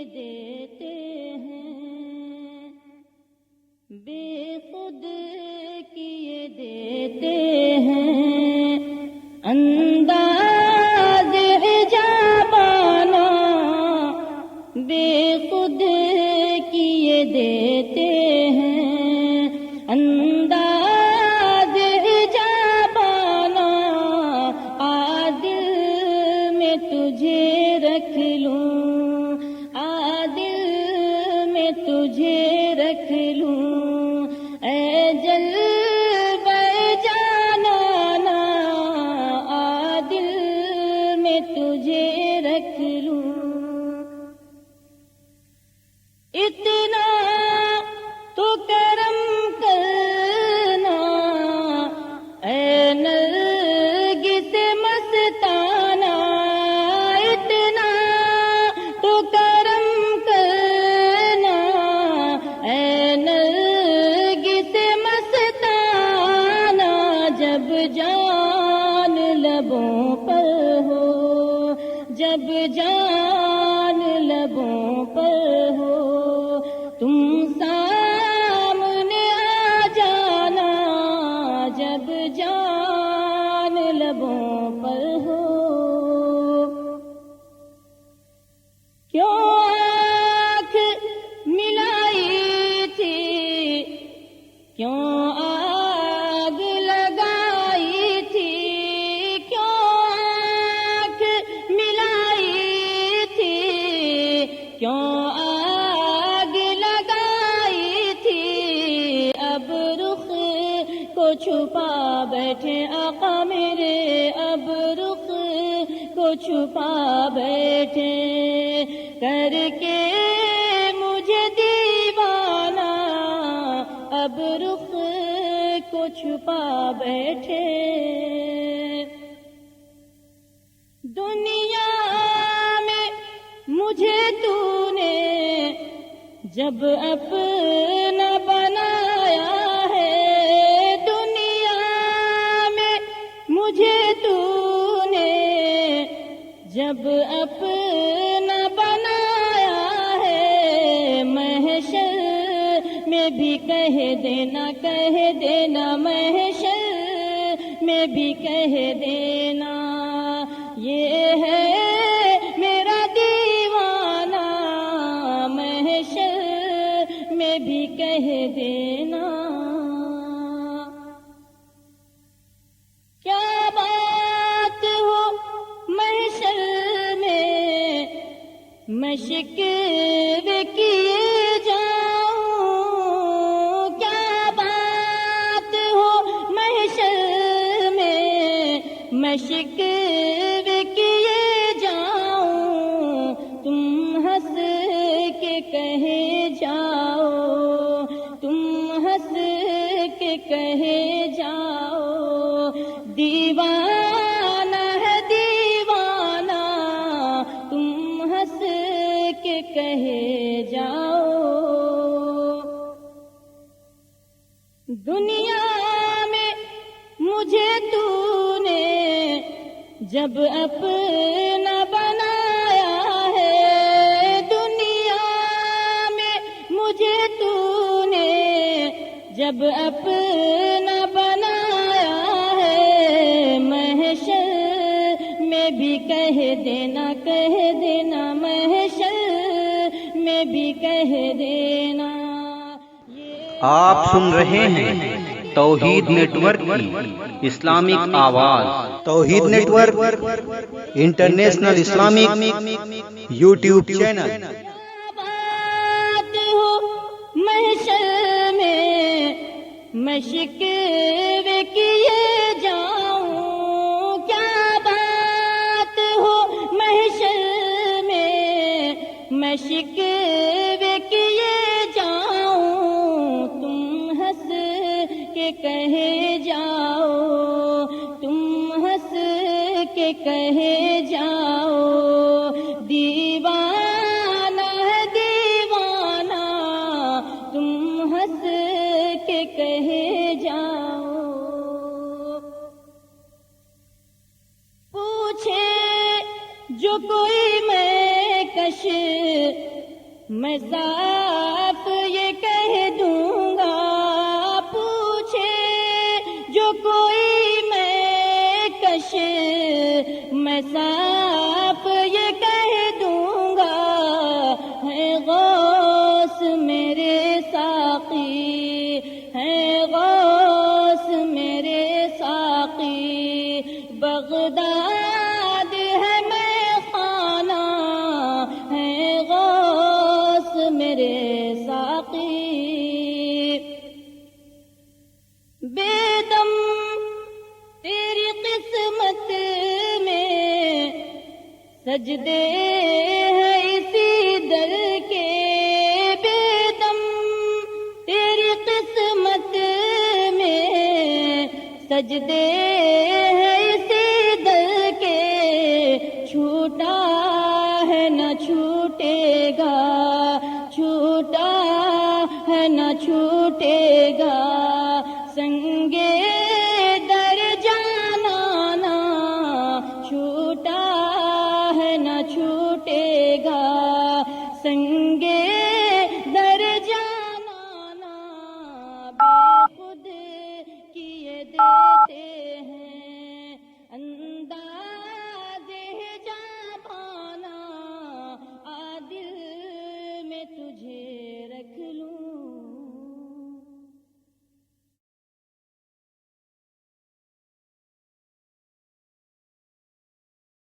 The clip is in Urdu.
دیتے ہیں، بے خود کیے دیتے ہیں، انداز عجابانہ بے خود کیے دیتے ہیں، انداز عجابانہ عادل میں تجھے رکھ لوں، عادل میں تجھے رکھ لوں، اے جلوہ جانانا عادل میں تجھے رکھ لوں، اتنا تو کرم کرنا اے نرگس مستانہ، اتنا تو کرم کرنا اے نرگس مستانہ، جب جان لبوں پر ہو، جب جان لبوں پر ہو، تم سامنے آ جانا، جب جان لبوں پر ہو، کیوں آنکھ ملائی تھی، کیوں آگ لگائی تھی، کیوں آنکھ ملائی تھی، کیوں آگ لگائی تھی، اب رخ کو چھپا بیٹھے آقا میرے، اب رخ کو چھپا بیٹھے، کر کے مجھے دیوانہ، اب رخ کو چھپا بیٹھے، دنیا میں مجھے تو نے جب اپنا بنایا ہے، دنیا میں مجھے تو نے جب اپنا بنایا ہے، محشر میں بھی کہہ دینا، کہہ دینا، محشر میں بھی کہہ دینا، یہ ہے میرا دیوانہ، محشر میں بھی کہہ دینا، کیا بات ہو محشر میں میں شکوے کیے جاؤں، کیا بات ہو محشر میں شکوے کیے جاؤں، تم ہنس کے کہے جاؤ، تم ہنس کے کہے جاؤ، دیوانہ ہے دیوانہ، تم ہنس کے کہے جاؤ، دنیا میں مجھے تو نے جب اپنا بنایا ہے، دنیا میں مجھے تو نے جب اپنا بنایا ہے، محشر میں بھی کہہ دینا، کہہ دینا، محشر میں بھی کہہ دینا، آپ سن رہے ہیں توحید نیٹ ورک کی اسلامک آواز، Tawheed network international Islamic YouTube channel, بات ہو محشر میں شکوے کیے جاؤں، کیا بات ہو محشر میں شکوے کیے جاؤں، تم ہنس کے کہے جاؤ، تم ہنس کے کہے جاؤ، دیوانہ ہے دیوانہ، تم ہنس کے کہے جاؤ، پوچھے جو کوئی میں کش میں صاف یہ کہہ دوں گا، پوچھے جو کوئی میں کش، میں صاف یہ کہہ دوں گا، ہے غوث میرے ساقی، ہے غوث میرے ساقی، بغداد ہے میں خانہ، ہے غوث میرے ساقی، بے دم تیری قسمت میں سجدے ہیں اسی در کے، بے دم تیری قسمت میں سجدے ہیں اسی در کے، چھوٹا ہے نہ چھوٹے گا، چھوٹا ہے نہ چھوٹے گا، سنگے